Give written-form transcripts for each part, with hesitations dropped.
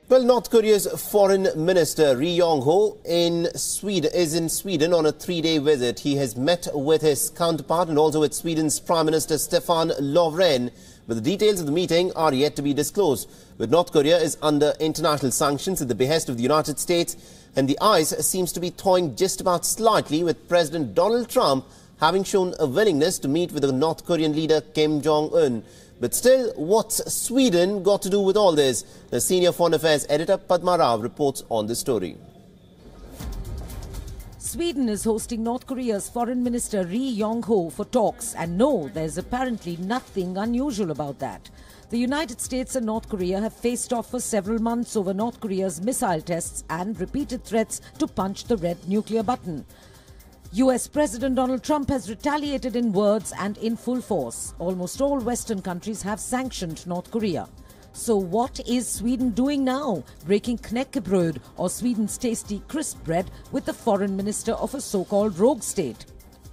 Well, North Korea's Foreign Minister Ri Yong-Ho is in Sweden on a 3-day visit. He has met with his counterpart and also with Sweden's Prime Minister Stefan Löfven. But the details of the meeting are yet to be disclosed. But North Korea is under international sanctions at the behest of the United States, and the ice seems to be thawing just about slightly, with President Donald Trump having shown a willingness to meet with the North Korean leader Kim Jong-un. But still, what's Sweden got to do with all this? The senior foreign affairs editor Padma Rao reports on this story. Sweden is hosting North Korea's Foreign Minister Ri Yong-Ho for talks, and no, there's apparently nothing unusual about that. The United States and North Korea have faced off for several months over North Korea's missile tests and repeated threats to punch the red nuclear button. US President Donald Trump has retaliated in words and in full force. Almost all Western countries have sanctioned North Korea. So what is Sweden doing now? Breaking knäckebröd, or Sweden's tasty crisp bread, with the foreign minister of a so-called rogue state?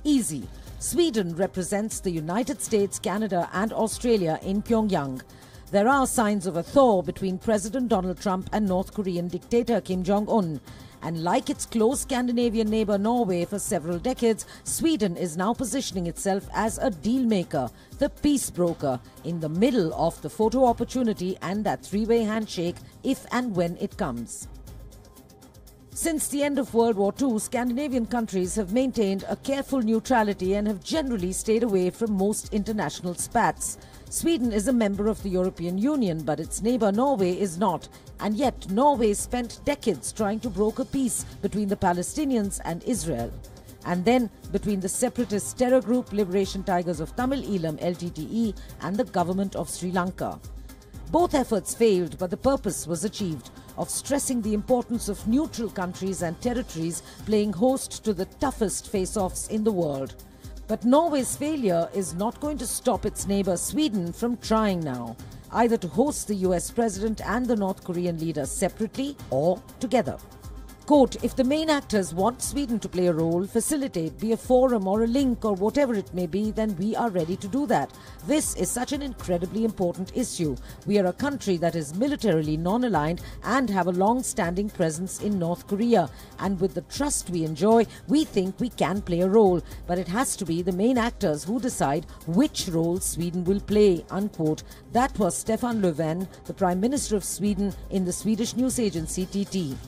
Easy. Sweden represents the United States, Canada and Australia in Pyongyang. There are signs of a thaw between President Donald Trump and North Korean dictator Kim Jong-un. And like its close Scandinavian neighbour Norway for several decades, Sweden is now positioning itself as a deal maker, the peace broker, in the middle of the photo opportunity and that three-way handshake if and when it comes. Since the end of World War II, Scandinavian countries have maintained a careful neutrality and have generally stayed away from most international spats. Sweden is a member of the European Union, but its neighbour Norway is not. And yet Norway spent decades trying to broker peace between the Palestinians and Israel. And then between the separatist terror group Liberation Tigers of Tamil Eelam LTTE and the government of Sri Lanka. Both efforts failed, but the purpose was achieved, of stressing the importance of neutral countries and territories playing host to the toughest face-offs in the world. But Norway's failure is not going to stop its neighbour Sweden from trying now, either to host the US president and the North Korean leader separately or together. Quote, if the main actors want Sweden to play a role, facilitate, be a forum or a link or whatever it may be, then we are ready to do that. This is such an incredibly important issue. We are a country that is militarily non-aligned and have a long-standing presence in North Korea. And with the trust we enjoy, we think we can play a role. But it has to be the main actors who decide which role Sweden will play, unquote. That was Stefan Löfven, the Prime Minister of Sweden, in the Swedish news agency TT.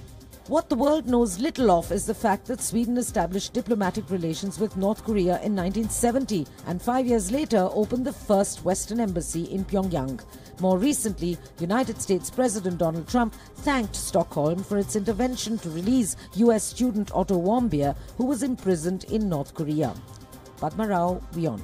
What the world knows little of is the fact that Sweden established diplomatic relations with North Korea in 1970 and 5 years later opened the first Western embassy in Pyongyang. More recently, United States President Donald Trump thanked Stockholm for its intervention to release US student Otto Warmbier, who was imprisoned in North Korea. Padma Rao, WION.